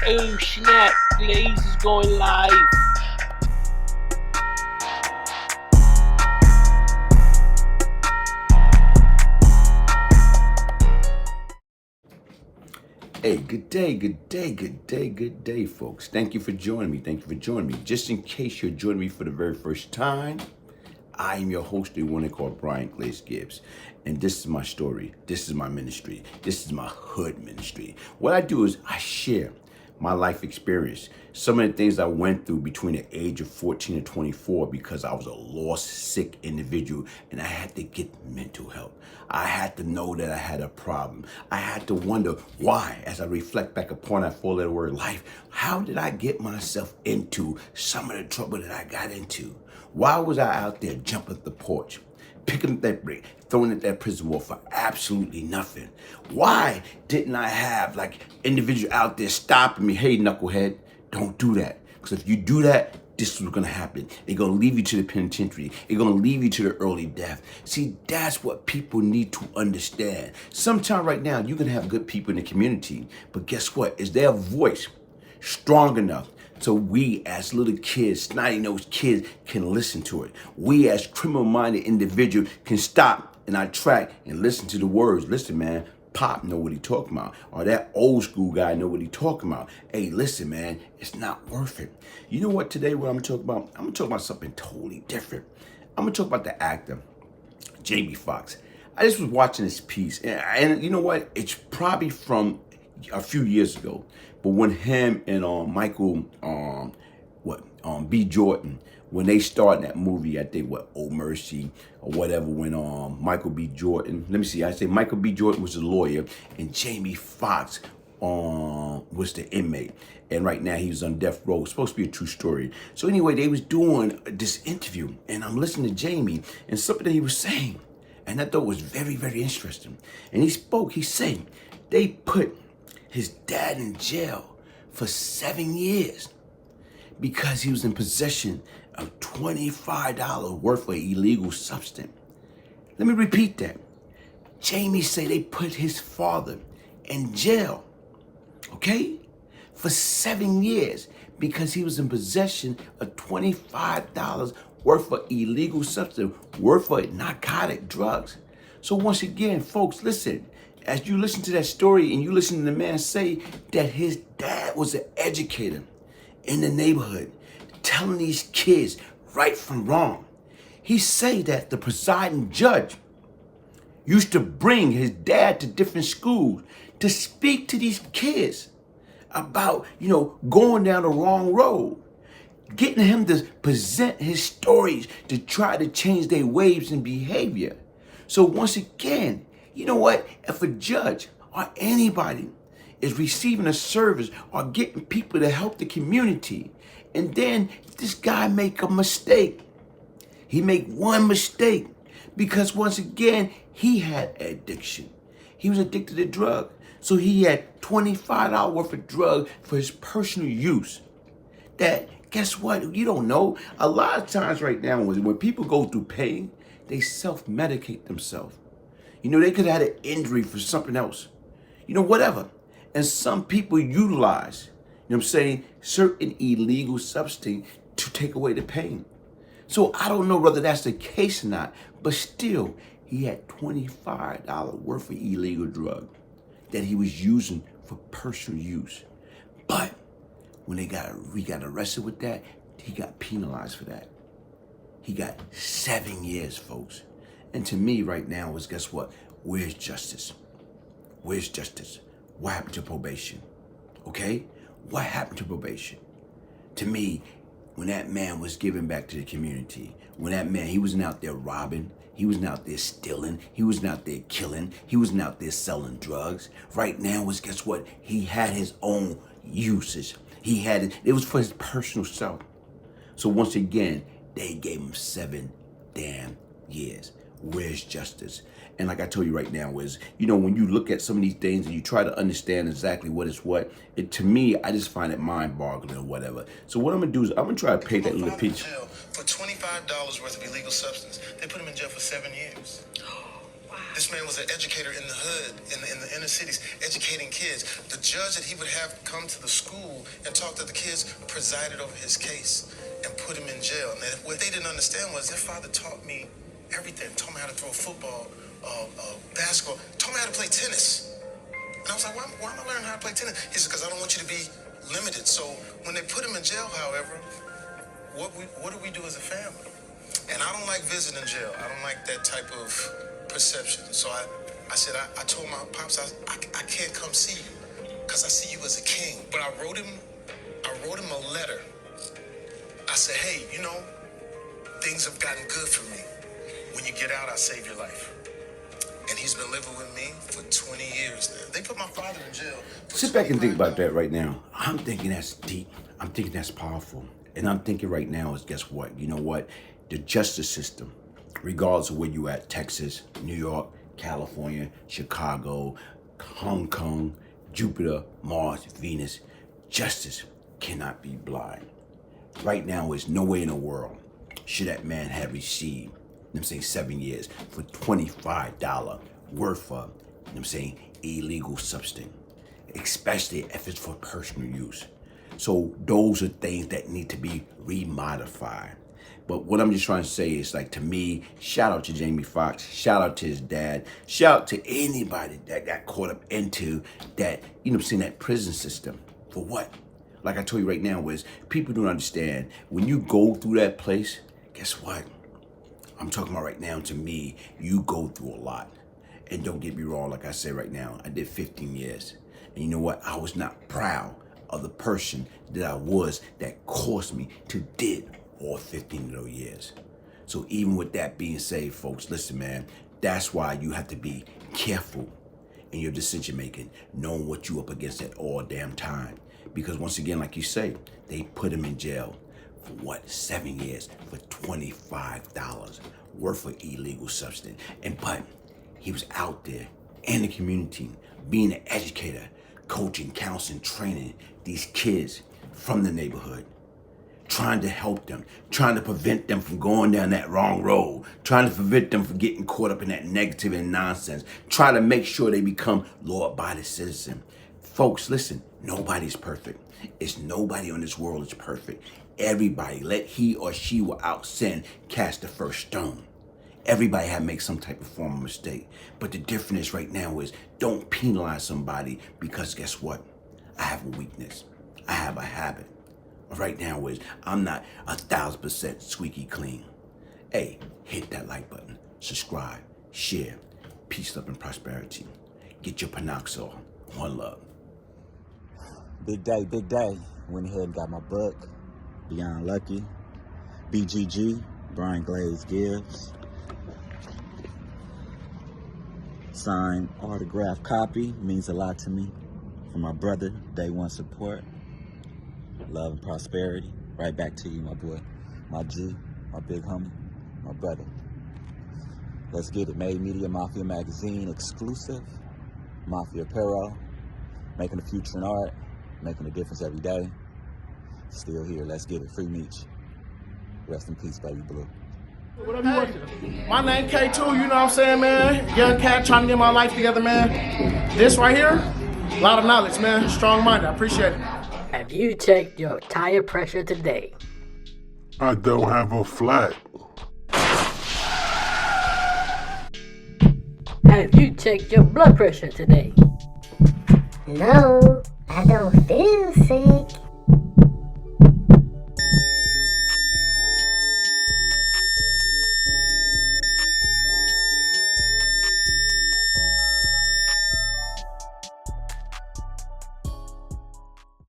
Oh snap, Glaze is going live. Hey, good day, good day, good day, good day, folks. Thank you for joining me. Thank you for joining me. Just in case you're joining me for the very first time, I am your host, the one called Brian Glaze Gibbs. And this is my story. This is my ministry. This is my hood ministry. What I do is I share my life experience, some of the things I went through between the age of 14 and 24 because I was a lost, sick individual and I had to get mental help. I had to know that I had a problem. I had to wonder why, as I reflect back upon that four-letter word life, how did I get myself into some of the trouble that I got into? Why was I out there jumping up the porch, picking up that brick, throwing at that prison wall for absolutely nothing? Why didn't I have like individuals out there stopping me? Hey, knucklehead, don't do that. Because if you do that, this is what's going to happen. They're going to leave you to the penitentiary. They're going to leave you to the early death. See, that's what people need to understand. Sometime right now, you can have good people in the community, but guess what? Is their voice strong enough so we as little kids, snotty-nosed kids, can listen to it? We as criminal-minded individuals can stop in our track and listen to the words. Listen, man, Pop know what he talking about, or that old school guy know what he talking about. Hey, listen, man, it's not worth it. You know what? Today, what I'm gonna talk about? I'm gonna talk about something totally different. I'm gonna talk about the actor Jamie Foxx. I just was watching this piece, and you know what? It's probably from a few years ago, but when him and Michael B. Jordan, when they started that movie, I think Oh Mercy or whatever, when Michael B. Jordan, let me see, I say Michael B. Jordan was the lawyer and Jamie Foxx was the inmate. And right now he was on death row. It's supposed to be a true story. So anyway, they was doing this interview and I'm listening to Jamie and something that he was saying. And I thought it was very, very interesting. And he said, they put his dad in jail for 7 years because he was in possession of $25 worth of illegal substance. Let me repeat that. Jamie say they put his father in jail, okay, for 7 years because he was in possession of $25 worth of illegal substance, worth of narcotic drugs. So once again, folks, listen, as you listen to that story and you listen to the man say that his dad was an educator in the neighborhood, telling these kids right from wrong. He say that the presiding judge used to bring his dad to different schools to speak to these kids about, going down the wrong road, getting him to present his stories to try to change their ways and behavior. So once again, you know what? If a judge or anybody is receiving a service or getting people to help the community, and then this guy make a mistake. He make one mistake because once again, he had addiction. He was addicted to drug. So he had $25 worth of drug for his personal use. That, guess what? You don't know. A lot of times right now, when people go through pain, they self-medicate themselves. They could have had an injury for something else. Whatever. And some people utilize, certain illegal substance to take away the pain. So I don't know whether that's the case or not, but still, he had $25 worth of illegal drug that he was using for personal use. But when we got arrested with that, he got penalized for that. He got 7 years, folks. And to me right now is, guess what? Where's justice? Where's justice? What happened to probation? Okay? What happened to probation? To me, when that man was giving back to the community, when that man, he wasn't out there robbing, he wasn't out there stealing, he wasn't out there killing, he wasn't out there selling drugs. Right now was, guess what? He had his own usage. It was for his personal self. So once again, they gave him 7 damn years. Where's justice? And like I told you right now is, when you look at some of these things and you try to understand exactly what is what, to me, I just find it mind-boggling or whatever. So what I'm going to do is I'm going to try to paint that little picture. For $25 worth of illegal substance. They put him in jail for 7 years. This man was an educator in the hood, in the inner cities, educating kids. The judge that he would have come to the school and talk to the kids presided over his case and put him in jail. And what they didn't understand was their father taught me everything. Taught me how to throw a football, basketball, taught me how to play tennis. And I was like, why am I learning how to play tennis? He said, because I don't want you to be limited. So when they put him in jail, however, what do we do as a family? And I don't like visiting jail. I don't like that type of perception. So I said, I told my pops, I can't come see you because I see you as a king. But I wrote him a letter. I said, hey, things have gotten good for me. When you get out, I'll save your life. And he's been living with me for 20 years now. They put my father in jail. Sit back and think about that right now. I'm thinking that's deep. I'm thinking that's powerful. And I'm thinking right now is, guess what? You know what? The justice system, regardless of where you at, Texas, New York, California, Chicago, Hong Kong, Jupiter, Mars, Venus, justice cannot be blind. Right now, there's no way in the world should that man have received, 7 years for $25 worth of, illegal substance, especially if it's for personal use. So those are things that need to be remodified. But what I'm just trying to say is, to me, shout out to Jamie Foxx, shout out to his dad, shout out to anybody that got caught up into that, that prison system. For what? Like I told you right now, is people don't understand. When you go through that place, guess what? I'm talking about right now, to me, you go through a lot. And don't get me wrong, like I said right now, I did 15 years. And you know what? I was not proud of the person that I was that caused me to did all 15 of those years. So even with that being said, folks, listen, man, that's why you have to be careful in your decision making, knowing what you up against at all damn time. Because once again, like you say, they put him in jail for 7 years for $25 worth of illegal substance. But he was out there in the community, being an educator, coaching, counseling, training these kids from the neighborhood, trying to help them, trying to prevent them from going down that wrong road, trying to prevent them from getting caught up in that negative and nonsense, trying to make sure they become law-abiding citizens. Folks, listen, nobody's perfect. It's nobody on this world is perfect. Everybody, let he or she without sin cast the first stone. Everybody have make some type of form of mistake. But the difference right now is don't penalize somebody because guess what? I have a weakness. I have a habit. Right now is I'm not 1,000% squeaky clean. Hey, hit that like button, subscribe, share. Peace, love, and prosperity. Get your Panoxol. One love. Big day, big day. Went ahead and got my book, Beyond Lucky. BGG, Brian Glaze Gibbs. Signed autograph copy, means a lot to me. For my brother, day one support. Love and prosperity. Right back to you, my boy. My G, my big homie, my brother. Let's get it. Made Media Mafia Magazine exclusive. Mafia Apparel. Making a future in art. Making a difference every day. Still here. Let's get it. Free Meech. Rest in peace, baby blue. Whatever you want to. My name K2, you know what I'm saying, man? Young cat trying to get my life together, man. This right here, a lot of knowledge, man. Strong-minded. I appreciate it. Have you checked your tire pressure today? I don't have a flat. Have you checked your blood pressure today? No, I don't feel sick.